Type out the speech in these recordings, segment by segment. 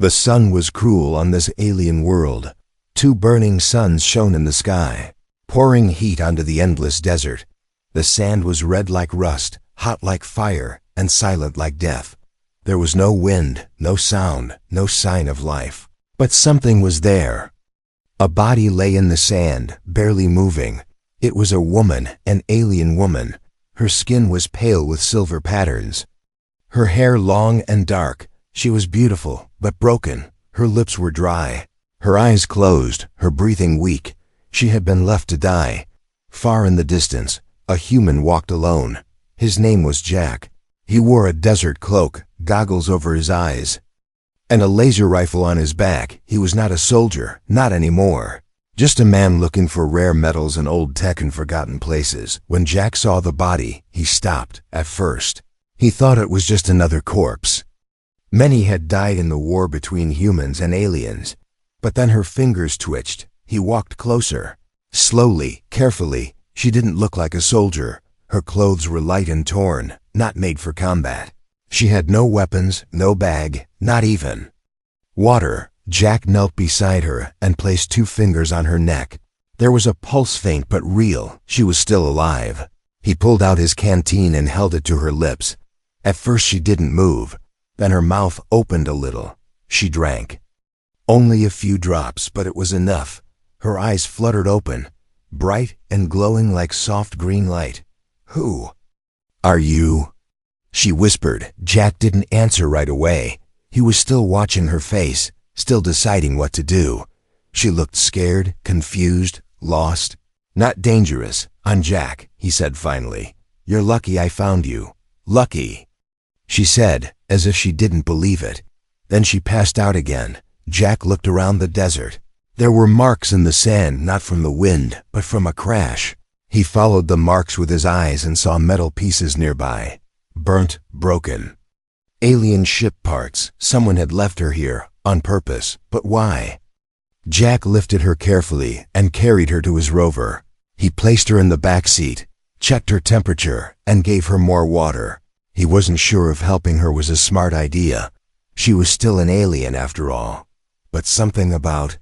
The sun was cruel on this alien world. Two burning suns shone in the sky, pouring heat onto the endless desert. The sand was red like rust, hot like fire, and silent like death. There was no wind, no sound, no sign of life. But something was there. A body lay in the sand, barely moving. It was a woman, an alien woman. Her skin was pale with silver patterns. Her hair long and dark. She was beautiful, but broken. Her lips were dry. Her eyes closed, her breathing weak. She had been left to die. Far in the distance, a human walked alone. His name was Jack. He wore a desert cloak, goggles over his eyes, and a laser rifle on his back. He was not a soldier, not anymore. Just a man looking for rare metals and old tech in forgotten places. When Jack saw the body, he stopped. At first, he thought it was just another corpse. Many had died in the war between humans and aliens. But then her fingers twitched. He walked closer. Slowly, carefully. She didn't look like a soldier. Her clothes were light and torn, not made for combat. She had no weapons, no bag, not even water. Jack knelt beside her and placed 2 fingers on her neck. There was a pulse, faint but real. She was still alive. He pulled out his canteen and held it to her lips. At first she didn't move. Then her mouth opened a little. She drank. Only a few drops, but it was enough. Her eyes fluttered open, bright and glowing like soft green light. "Who are you?" she whispered. Jack didn't answer right away. He was still watching her face, still deciding what to do. She looked scared, confused, lost. "Not dangerous. I'm Jack," he said finally. "You're lucky I found you. Lucky," she said, as if she didn't believe it. Then she passed out again. Jack looked around the desert. There were marks in the sand, not from the wind, but from a crash. He followed the marks with his eyes and saw metal pieces nearby. Burnt, broken. Alien ship parts. Someone had left her here, on purpose. But why? Jack lifted her carefully and carried her to his rover. He placed her in the back seat, checked her temperature, and gave her more water. He wasn't sure if helping her was a smart idea. She was still an alien after all. But something about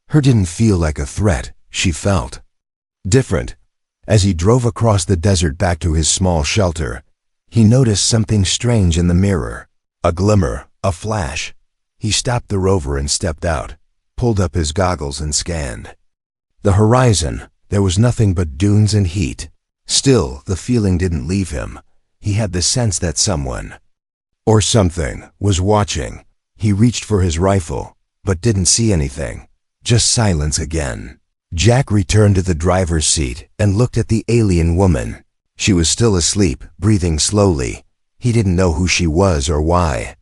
her didn't feel like a threat. She felt different. As he drove across the desert back to his small shelter, he noticed something strange in the mirror. A glimmer, a flash. He stopped the rover and stepped out, pulled up his goggles and scanned the horizon. There was nothing but dunes and heat. Still, the feeling didn't leave him. He had the sense that someone, or something, was watching. He reached for his rifle, but didn't see anything. Just silence again. Jack returned to the driver's seat and looked at the alien woman. She was still asleep, breathing slowly. He didn't know who she was or why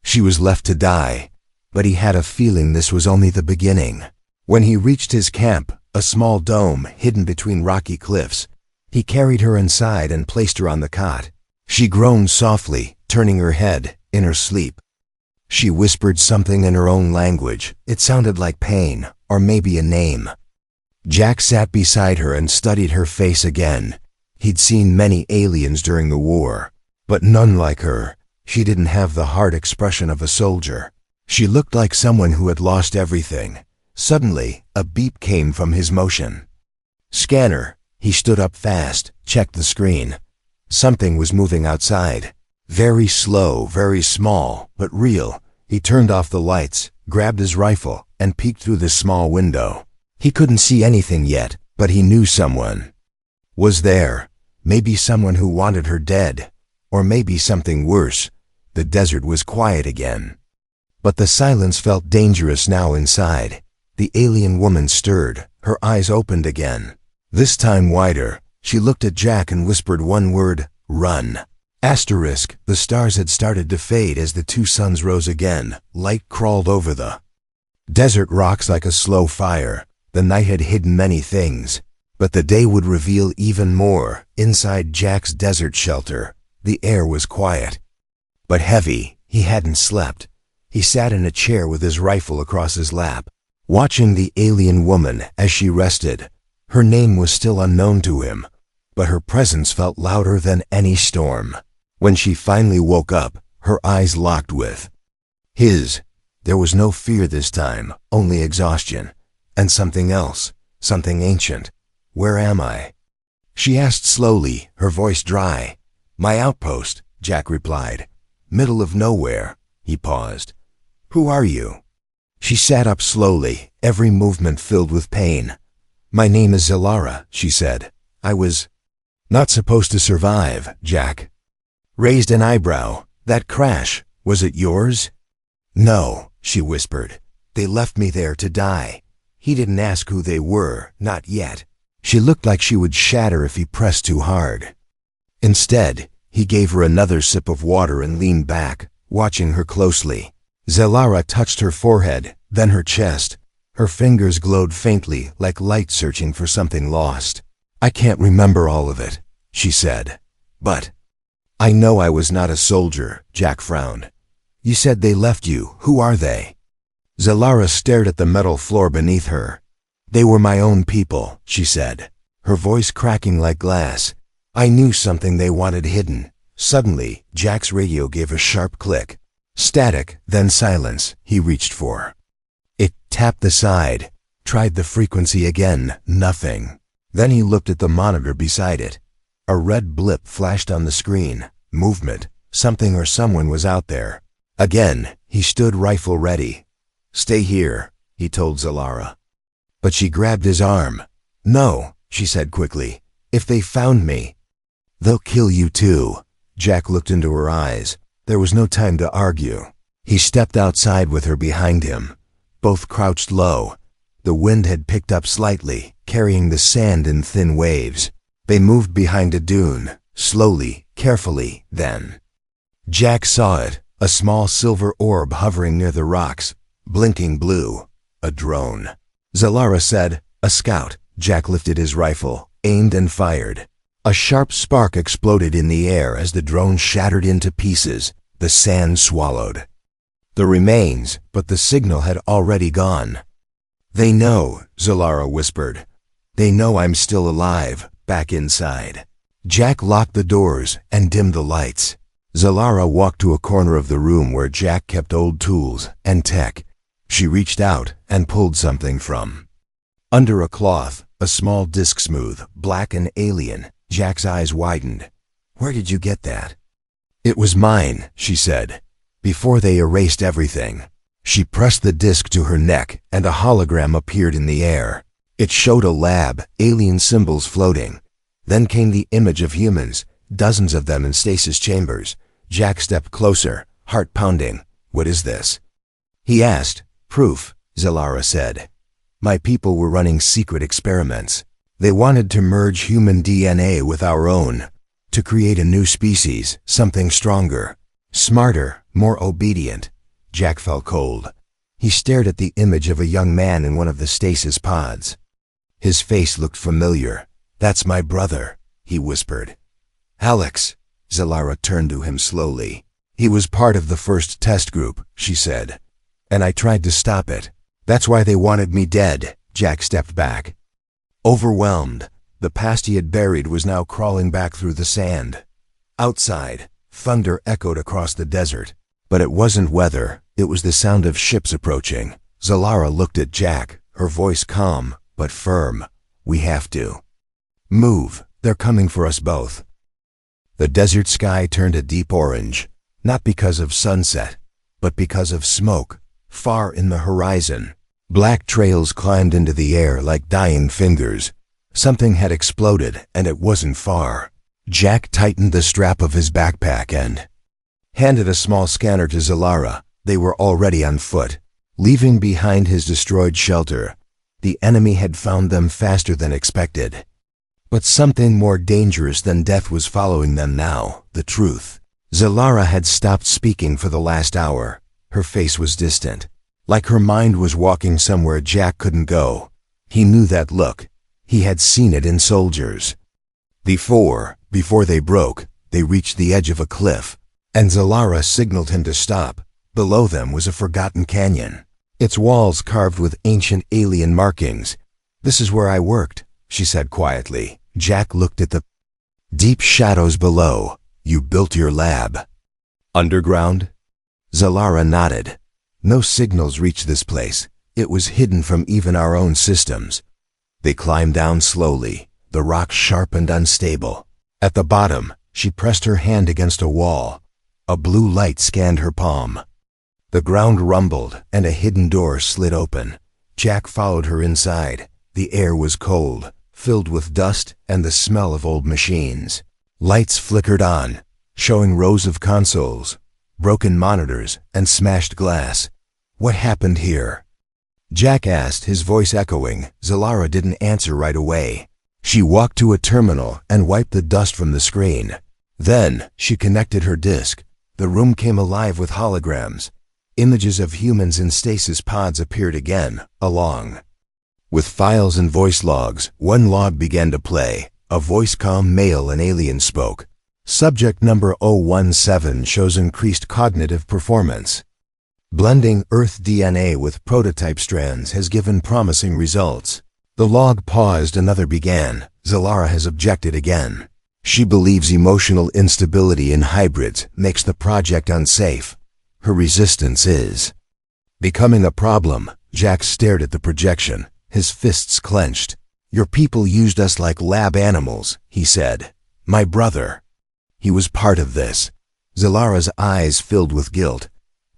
she was left to die, but he had a feeling this was only the beginning. When he reached his camp, a small dome hidden between rocky cliffs, he carried her inside and placed her on the cot. She groaned softly, turning her head in her sleep. She whispered something in her own language. It sounded like pain, or maybe a name. Jack sat beside her and studied her face again. He'd seen many aliens during the war, but none like her. She didn't have the hard expression of a soldier. She looked like someone who had lost everything. Suddenly, a beep came from his motion. Scanner. He stood up fast, checked the screen. Something was moving outside. Very slow, very small, but real. He turned off the lights, grabbed his rifle, and peeked through the small window. He couldn't see anything yet, but he knew someone was there. Maybe someone who wanted her dead. Or maybe something worse. The desert was quiet again. But the silence felt dangerous now inside. The alien woman stirred. Her eyes opened again. This time wider. She looked at Jack and whispered one word, "Run." Asterisk. The stars had started to fade as the 2 suns rose again. Light crawled over the desert rocks like a slow fire. The night had hidden many things, but the day would reveal even more. Inside Jack's desert shelter, the air was quiet, but heavy. He hadn't slept. He sat in a chair with his rifle across his lap, watching the alien woman as she rested. Her name was still unknown to him, but her presence felt louder than any storm. When she finally woke up, her eyes locked with his. There was no fear this time, only exhaustion. And something else, something ancient. Where am I? She asked slowly, her voice dry. My outpost, Jack replied. Middle of nowhere. He paused. Who are you? She sat up slowly, every movement filled with pain. My name is Zalara, she said. I was not supposed to survive, Jack raised an eyebrow. That crash, was it yours? No, she whispered. They left me there to die. He didn't ask who they were, not yet. She looked like she would shatter if he pressed too hard. Instead, he gave her another sip of water and leaned back, watching her closely. Zalara touched her forehead, then her chest. Her fingers glowed faintly, like light searching for something lost. I can't remember all of it, she said. But I know I was not a soldier, Jack frowned. You said they left you. Who are they? Zalara stared at the metal floor beneath her. They were my own people, she said, her voice cracking like glass. I knew something they wanted hidden. Suddenly, Jack's radio gave a sharp click. Static, then silence, he reached for. It tapped the side, tried the frequency again, nothing. Then he looked at the monitor beside it. A red blip flashed on the screen. Movement. Something or someone was out there. Again, he stood rifle ready. Stay here, he told Zalara. But she grabbed his arm. No, she said quickly. If they found me, they'll kill you too. Jack looked into her eyes. There was no time to argue. He stepped outside with her behind him. Both crouched low. The wind had picked up slightly, carrying the sand in thin waves. They moved behind a dune, slowly, carefully, then Jack saw it, a small silver orb hovering near the rocks, blinking blue. A drone. Zalara said, a scout. Jack lifted his rifle, aimed and fired. A sharp spark exploded in the air as the drone shattered into pieces, the sand swallowed the remains, but the signal had already gone. They know, Zalara whispered. They know I'm still alive, back inside. Jack locked the doors and dimmed the lights. Zalara walked to a corner of the room where Jack kept old tools and tech. She reached out and pulled something from under a cloth, a small disc smooth, black and alien. Jack's eyes widened. Where did you get that? It was mine, she said, before they erased everything. She pressed the disc to her neck and a hologram appeared in the air. It showed a lab, alien symbols floating. Then came the image of humans, dozens of them in stasis chambers. Jack stepped closer, heart pounding. What is this? He asked. Proof, Zalara said. My people were running secret experiments. They wanted to merge human DNA with our own, to create a new species, something stronger, smarter, more obedient. Jack felt cold. He stared at the image of a young man in one of the stasis pods. His face looked familiar. That's my brother, he whispered. Alex, Zalara turned to him slowly. He was part of the first test group, she said. And I tried to stop it. That's why they wanted me dead. Jack stepped back. Overwhelmed, the past he had buried was now crawling back through the sand. Outside, thunder echoed across the desert. But it wasn't weather, it was the sound of ships approaching. Zalara looked at Jack, her voice calm, but firm. We have to move, they're coming for us both. The desert sky turned a deep orange, not because of sunset, but because of smoke, far in the horizon. Black trails climbed into the air like dying fingers. Something had exploded, and it wasn't far. Jack tightened the strap of his backpack and handed a small scanner to Zalara. They were already on foot, leaving behind his destroyed shelter. The enemy had found them faster than expected. But something more dangerous than death was following them now, the truth. Zalara had stopped speaking for the last hour. Her face was distant, like her mind was walking somewhere Jack couldn't go. He knew that look. He had seen it in soldiers. Before they broke, they reached the edge of a cliff, and Zalara signaled him to stop. Below them was a forgotten canyon, its walls carved with ancient alien markings. This is where I worked, she said quietly. Jack looked at the deep shadows below. You built your lab underground? Zalara nodded. No signals reached this place. It was hidden from even our own systems. They climbed down slowly, the rocks sharp and unstable. At the bottom, she pressed her hand against a wall. A blue light scanned her palm. The ground rumbled, and a hidden door slid open. Jack followed her inside. The air was cold, filled with dust and the smell of old machines. Lights flickered on, showing rows of consoles, broken monitors, and smashed glass. What happened here? Jack asked, his voice echoing. Zalara didn't answer right away. She walked to a terminal and wiped the dust from the screen. Then, she connected her disk. The room came alive with holograms. Images of humans in stasis pods appeared again, along with files and voice logs. One log began to play. A voice-calm male and alien spoke. Subject number 017 shows increased cognitive performance. Blending Earth DNA with prototype strands has given promising results. The log paused. Another began. Zalara has objected again. She believes emotional instability in hybrids makes the project unsafe. Her resistance is becoming a problem. Jack stared at the projection, his fists clenched. Your people used us like lab animals, he said. My brother. He was part of this. Zalara's eyes filled with guilt.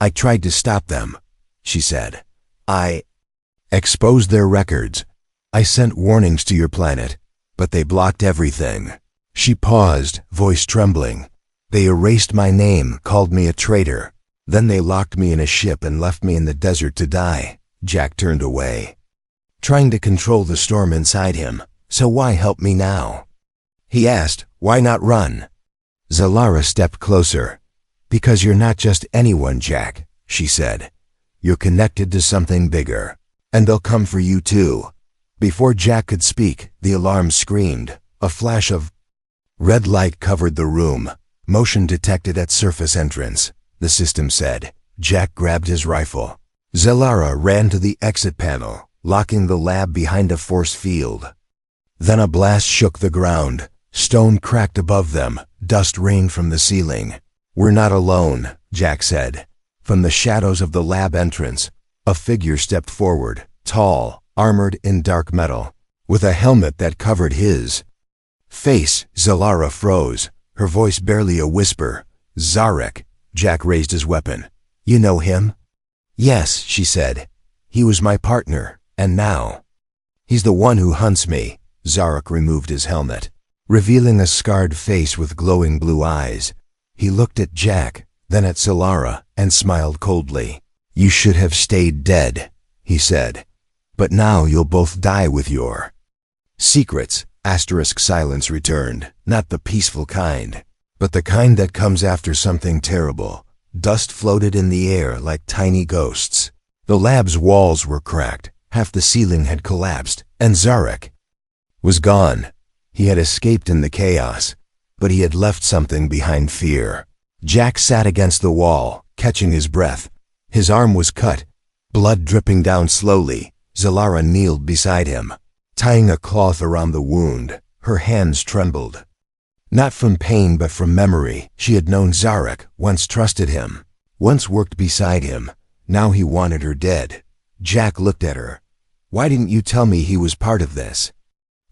I tried to stop them, she said. I exposed their records. I sent warnings to your planet, but they blocked everything. She paused, voice trembling. They erased my name, called me a traitor. Then they locked me in a ship and left me in the desert to die. Jack turned away, trying to control the storm inside him. So why help me now? He asked, why not run? Zalara stepped closer. Because you're not just anyone, Jack, she said. You're connected to something bigger. And they'll come for you too. Before Jack could speak, the alarm screamed. A flash of red light covered the room. Motion detected at surface entrance, the system said. Jack grabbed his rifle. Zalara ran to the exit panel, locking the lab behind a force field. Then a blast shook the ground. Stone cracked above them. Dust rained from the ceiling. We're not alone, Jack said. From the shadows of the lab entrance, a figure stepped forward, tall, armored in dark metal, with a helmet that covered his face. Zalara froze, her voice barely a whisper. Zarek. Jack raised his weapon. You know him? Yes, she said. He was my partner, and now he's the one who hunts me. Zarek removed his helmet, revealing a scarred face with glowing blue eyes. He looked at Jack, then at Zalara, and smiled coldly. You should have stayed dead, he said. But now you'll both die with your secrets. Silence returned, not the peaceful kind, but the kind that comes after something terrible. Dust floated in the air like tiny ghosts. The lab's walls were cracked, half the ceiling had collapsed, and Zarek was gone. He had escaped in the chaos, but he had left something behind. Fear. Jack sat against the wall, catching his breath. His arm was cut, blood dripping down slowly. Zalara kneeled beside him, tying a cloth around the wound. Her hands trembled. Not from pain but from memory. She had known Zarek, once trusted him, once worked beside him. Now he wanted her dead. Jack looked at her. Why didn't you tell me he was part of this?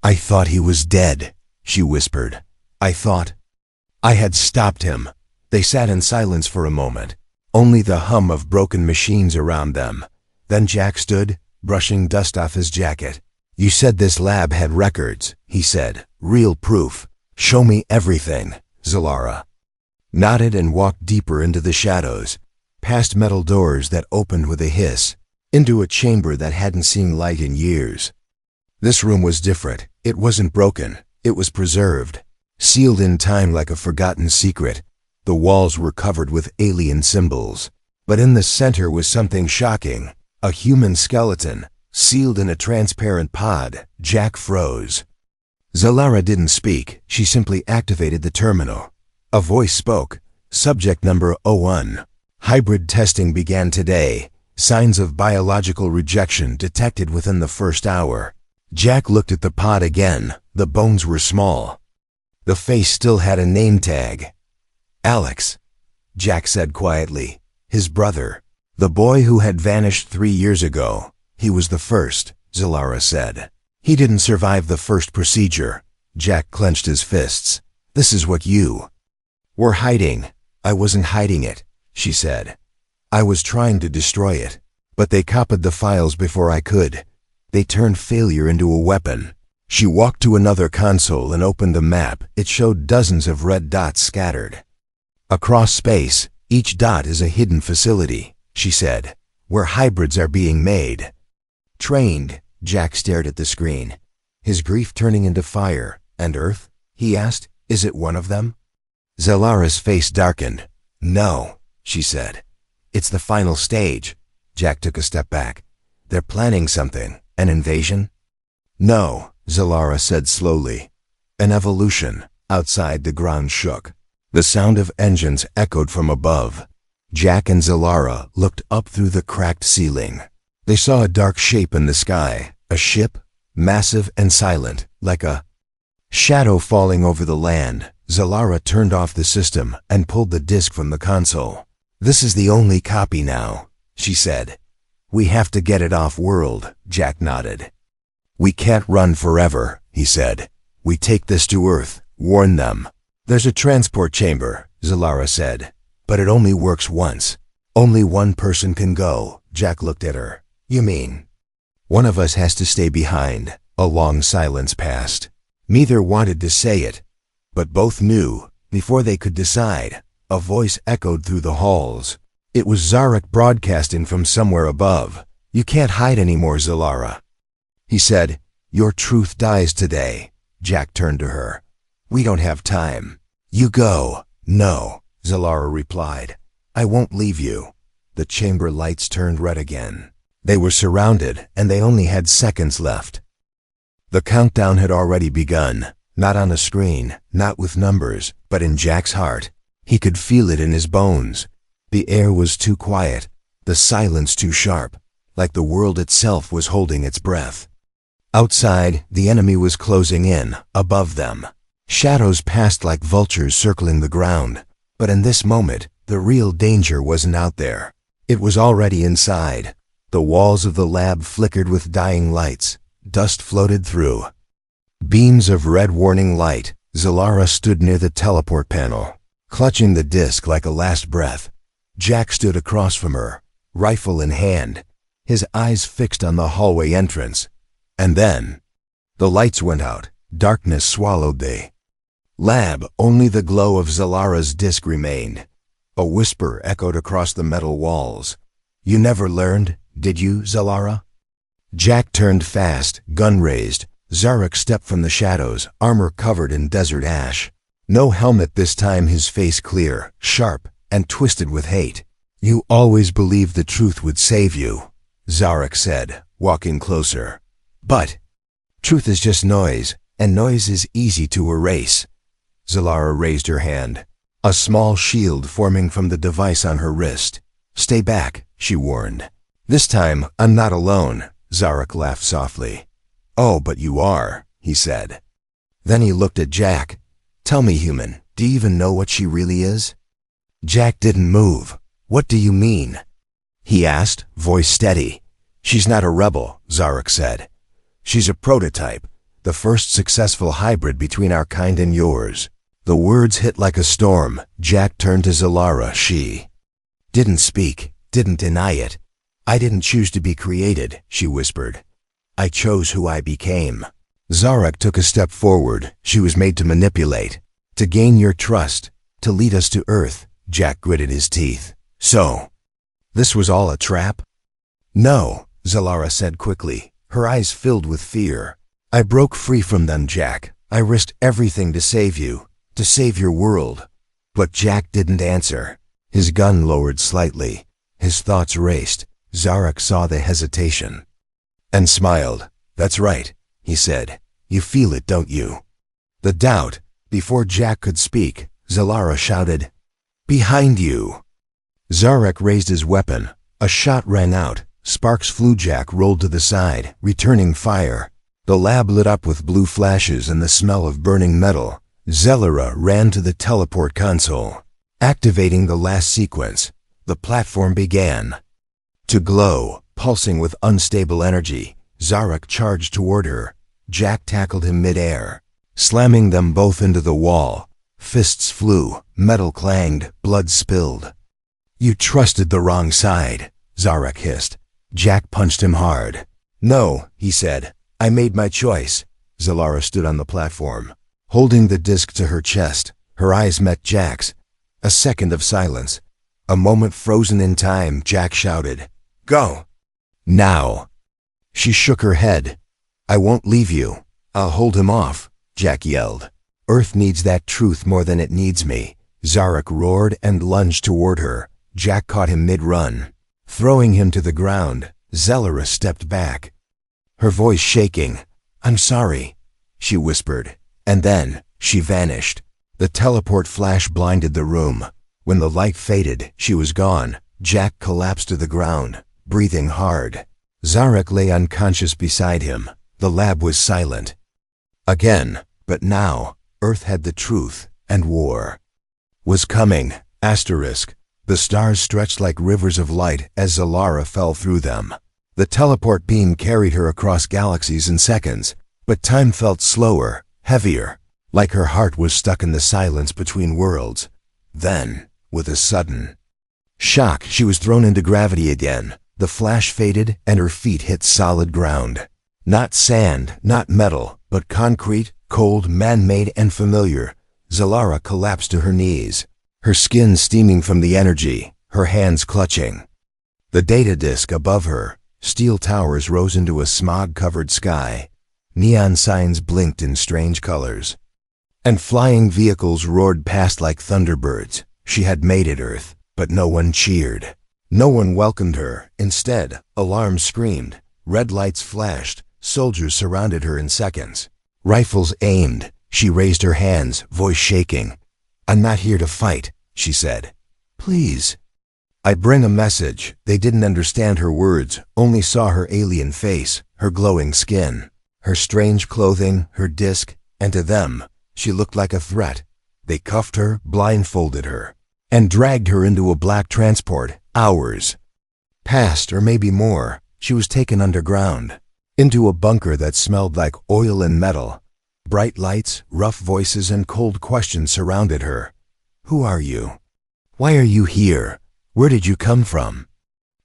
I thought he was dead, she whispered. I thought I had stopped him. They sat in silence for a moment, only the hum of broken machines around them. Then Jack stood, brushing dust off his jacket. You said this lab had records, he said. Real proof. Show me everything. Zalara nodded and walked deeper into the shadows, past metal doors that opened with a hiss, into a chamber that hadn't seen light in years. This room was different. It wasn't broken. It was preserved, sealed in time like a forgotten secret. The walls were covered with alien symbols, but in the center was something shocking. A human skeleton, sealed in a transparent pod. Jack froze. Zalara didn't speak. She simply activated the terminal. A voice spoke. Subject number 01. Hybrid testing began today. Signs of biological rejection detected within the first hour. Jack looked at the pod again. The bones were small. The face still had a name tag. Alex, Jack said quietly. His brother. The boy who had vanished 3 years ago. He was the first, Zalara said. He didn't survive the first procedure. Jack clenched his fists. This is what you were hiding. I wasn't hiding it, she said. I was trying to destroy it. But they copied the files before I could. They turned failure into a weapon. She walked to another console and opened a map. It showed dozens of red dots scattered across space. Each dot is a hidden facility, she said, where hybrids are being made. Trained, Jack stared at the screen, his grief turning into fire. And Earth? He asked. Is it one of them? Zalara's face darkened. No, she said. It's the final stage. Jack took a step back. They're planning something. An invasion? No, Zalara said slowly. An evolution. Outside, the ground shook. The sound of engines echoed from above. Jack and Zalara looked up through the cracked ceiling. They saw a dark shape in the sky, a ship, massive and silent, like a shadow falling over the land. Zalara turned off the system and pulled the disk from the console. This is the only copy now, she said. We have to get it off-world, Jack nodded. We can't run forever, he said. We take this to Earth, warn them. There's a transport chamber, Zalara said, but it only works once. Only one person can go. Jack looked at her. You mean? One of us has to stay behind. A long silence passed. Neither wanted to say it, but both knew. Before they could decide, a voice echoed through the halls. It was Zarek broadcasting from somewhere above. You can't hide anymore, Zalara. He said, your truth dies today. Jack turned to her. We don't have time. You go. No, Zalara replied. I won't leave you. The chamber lights turned red again. They were surrounded, and they only had seconds left. The countdown had already begun, not on a screen, not with numbers, but in Jack's heart. He could feel it in his bones. The air was too quiet, the silence too sharp, like the world itself was holding its breath. Outside, the enemy was closing in, above them. Shadows passed like vultures circling the ground. But in this moment, the real danger wasn't out there. It was already inside. The walls of the lab flickered with dying lights. Dust floated through. Beams of red warning light. Zalara stood near the teleport panel, clutching the disk like a last breath. Jack stood across from her, rifle in hand, his eyes fixed on the hallway entrance. And then, the lights went out. Darkness swallowed the lab. Only the glow of Zalara's disk remained. A whisper echoed across the metal walls. You never learned, did you, Zalara? Jack turned fast, gun raised. Zarek stepped from the shadows, armor covered in desert ash. No helmet this time, his face clear, sharp, and twisted with hate. You always believed the truth would save you, Zarek said, walking closer. But truth is just noise, and noise is easy to erase. Zalara raised her hand, a small shield forming from the device on her wrist. Stay back, she warned. This time, I'm not alone, Zarek laughed softly. Oh, but you are, he said. Then he looked at Jack. Tell me, human, do you even know what she really is? Jack didn't move. What do you mean? He asked, voice steady. She's not a rebel, Zarek said. She's a prototype, the first successful hybrid between our kind and yours. The words hit like a storm. Jack turned to Zalara. She didn't speak, didn't deny it. I didn't choose to be created, she whispered. I chose who I became. Zarek took a step forward. She was made to manipulate, to gain your trust, to lead us to Earth. Jack gritted his teeth. So, this was all a trap? No, Zalara said quickly, her eyes filled with fear. I broke free from them, Jack. I risked everything to save you, to save your world. But Jack didn't answer. His gun lowered slightly. His thoughts raced. Zarek saw the hesitation and smiled. That's right, he said. You feel it, don't you? The doubt. Before Jack could speak, Zalara shouted, Behind you! Zarek raised his weapon. A shot rang out. Sparks flew. Jack rolled to the side, returning fire. The lab lit up with blue flashes and the smell of burning metal. Zalara ran to the teleport console, activating the last sequence. The platform began. To glow, pulsing with unstable energy, Zarak charged toward her. Jack tackled him mid-air, slamming them both into the wall. Fists flew, metal clanged, blood spilled. "You trusted the wrong side," Zarak hissed. Jack punched him hard. "No," he said. "I made my choice." Zalara stood on the platform, holding the disc to her chest. Her eyes met Jack's. A second of silence. A moment frozen in time. Jack shouted, "Go! Now!" She shook her head. "I won't leave you. I'll hold him off," Jack yelled. "Earth needs that truth more than it needs me." Zarak roared and lunged toward her. Jack caught him mid-run, throwing him to the ground. Zalara stepped back, her voice shaking. "I'm sorry," she whispered, and then she vanished. The teleport flash blinded the room. When the light faded, she was gone. Jack collapsed to the ground, breathing hard. Zarak lay unconscious beside him. The lab was silent. Again, but now, Earth had the truth, and war was coming. The stars stretched like rivers of light as Zalara fell through them. The teleport beam carried her across galaxies in seconds, but time felt slower, heavier, like her heart was stuck in the silence between worlds. Then, with a sudden shock, she was thrown into gravity again. The flash faded and her feet hit solid ground. Not sand, not metal, but concrete, cold, man-made, and familiar. Zalara collapsed to her knees, her skin steaming from the energy, her hands clutching. The data disk above her, steel towers rose into a smog-covered sky. Neon signs blinked in strange colors, and flying vehicles roared past like thunderbirds. She had made it, Earth, but no one cheered. No one welcomed her. Instead, alarms screamed, red lights flashed, soldiers surrounded her in seconds. Rifles aimed. She raised her hands, voice shaking. "I'm not here to fight," she said. "Please." "I bring a message." They didn't understand her words, only saw her alien face, her glowing skin, her strange clothing, her disc, and to them, she looked like a threat. They cuffed her, blindfolded her, and dragged her into a black transport. Hours passed, or maybe more. She was taken underground, into a bunker that smelled like oil and metal. Bright lights, rough voices, and cold questions surrounded her. "Who are you? Why are you here? Where did you come from?"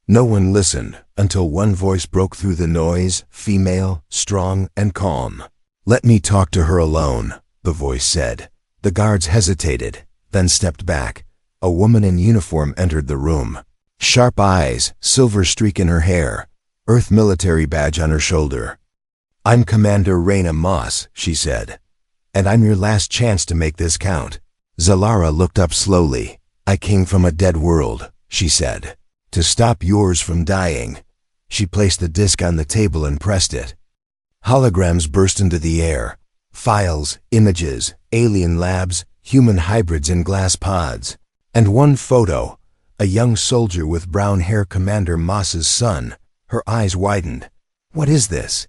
No one listened until one voice broke through the noise, female, strong, and calm. "Let me talk to her alone," the voice said. The guards hesitated, then stepped back. A woman in uniform entered the room. Sharp eyes, silver streak in her hair, Earth military badge on her shoulder. "I'm Commander Raina Moss," she said, "and I'm your last chance to make this count." Zalara looked up slowly. "I came from a dead world," she said, "to stop yours from dying." She placed the disc on the table and pressed it. Holograms burst into the air. Files, images, alien labs, human hybrids in glass pods. And one photo, a young soldier with brown hair, Commander Moss's son. Her eyes widened. "What is this?"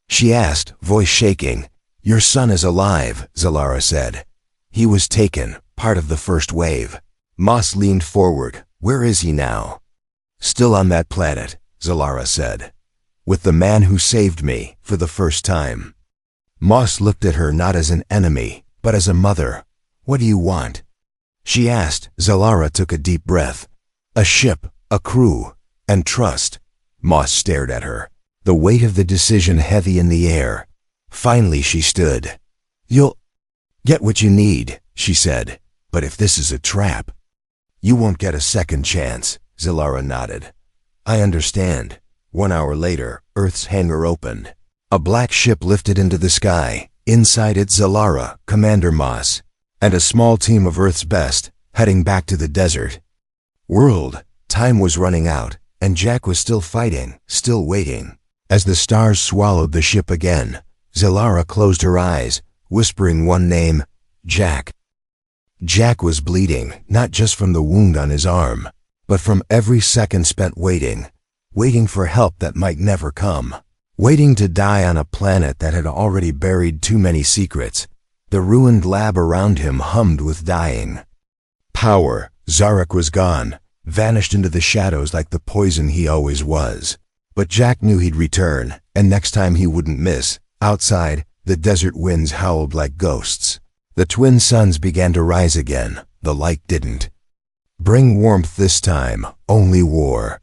she asked, voice shaking. "Your son is alive," Zalara said. "He was taken, part of the first wave." Moss leaned forward. "Where is he now?" "Still on that planet," Zalara said, "with the man who saved me for the first time." Moss looked at her not as an enemy, but as a mother. "What do you want?" she asked. Zalara took a deep breath. "A ship, a crew, and trust." Moss stared at her, the weight of the decision heavy in the air. Finally she stood. "You'll get what you need," she said, "but if this is a trap, you won't get a second chance." Zalara nodded. "I understand." 1 hour later, Earth's hangar opened. A black ship lifted into the sky. Inside it, Zalara, Commander Moss, and a small team of Earth's best, heading back to the desert world. Time was running out, and Jack was still fighting, still waiting. As the stars swallowed the ship again, Zalara closed her eyes, whispering one name, Jack. Jack was bleeding, not just from the wound on his arm, but from every second spent waiting for help that might never come, waiting to die on a planet that had already buried too many secrets. The ruined lab around him hummed with dying power. Zarak was gone. vanished into the shadows like the poison he always was. But Jack knew he'd return, and next time he wouldn't miss. Outside, the desert winds howled like ghosts. The twin suns began to rise again. The light didn't bring warmth this time, only war.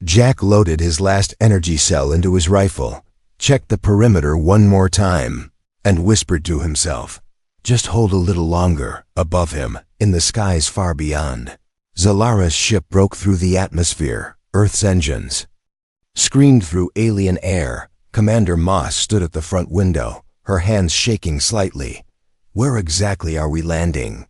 Jack loaded his last energy cell into his rifle, checked the perimeter one more time, and whispered to himself, "Just hold a little longer." Above him, in the skies far beyond, Zalara's ship broke through the atmosphere. Earth's engines screamed through alien air. Commander Moss stood at the front window, her hands shaking slightly. "Where exactly are we landing?"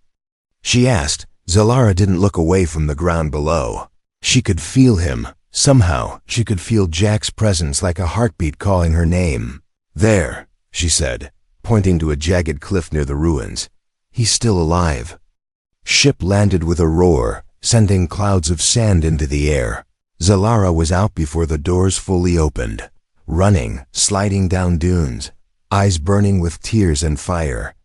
she asked. Zalara didn't look away from the ground below. She could feel him. Somehow, she could feel Jack's presence like a heartbeat calling her name. "There," she said, pointing to a jagged cliff near the ruins. "He's still alive." Ship landed with a roar, sending clouds of sand into the air. Zalara was out before the doors fully opened, running, sliding down dunes, eyes burning with tears and fire.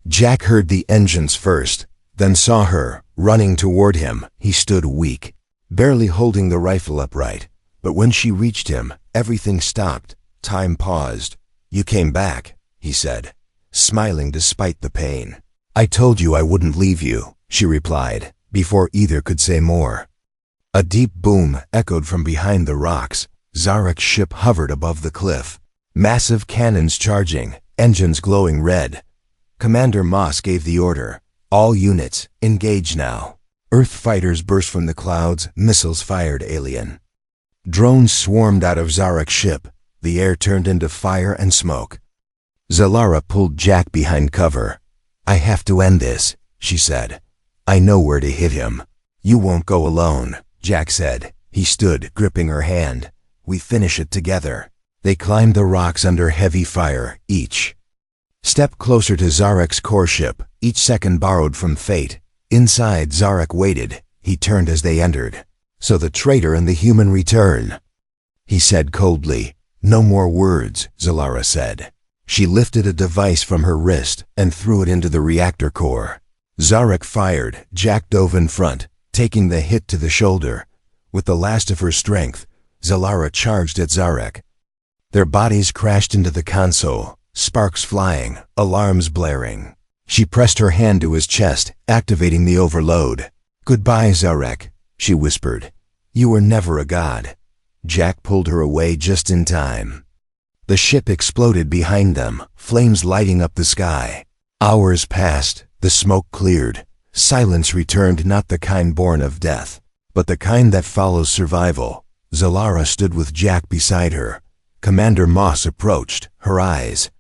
Jack heard the engines first, then saw her, running toward him. He stood weak, barely holding the rifle upright. But when she reached him, everything stopped. Time paused. "You came back," he said, smiling despite the pain. "I told you I wouldn't leave you," she replied, before either could say more. A deep boom echoed from behind the rocks. Zarek's ship hovered above the cliff, massive cannons charging, engines glowing red. Commander Moss gave the order, "All units, engage now." Earth fighters burst from the clouds, missiles fired alien. Drones swarmed out of Zarek's ship. The air turned into fire and smoke. Zalara pulled Jack behind cover. "I have to end this," she said. "I know where to hit him." "You won't go alone," Jack said. He stood, gripping her hand. "We finish it together." They climbed the rocks under heavy fire, each step closer to Zarek's core ship, each second borrowed from fate. Inside, Zarek waited. He turned as they entered. "So the traitor and the human return," he said coldly. "No more words," Zalara said. She lifted a device from her wrist and threw it into the reactor core. Zarek fired. Jack dove in front, taking the hit to the shoulder. With the last of her strength, Zalara charged at Zarek. Their bodies crashed into the console, sparks flying, alarms blaring. She pressed her hand to his chest, activating the overload. "Goodbye, Zarek," she whispered. "You were never a god." Jack pulled her away just in time. The ship exploded behind them, flames lighting up the sky. Hours passed, the smoke cleared. Silence returned, not the kind born of death, but the kind that follows survival. Zalara stood with Jack beside her. Commander Moss approached, her eyes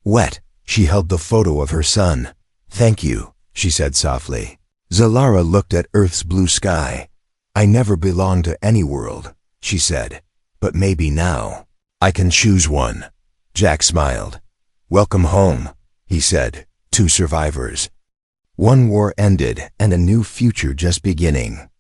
wet. She held the photo of her son. "Thank you," she said softly. Zalara looked at Earth's blue sky. "I never belonged to any world," she said, "but maybe now I can choose one." Jack smiled. "Welcome home," he said. "Two survivors. One war ended and a new future just beginning."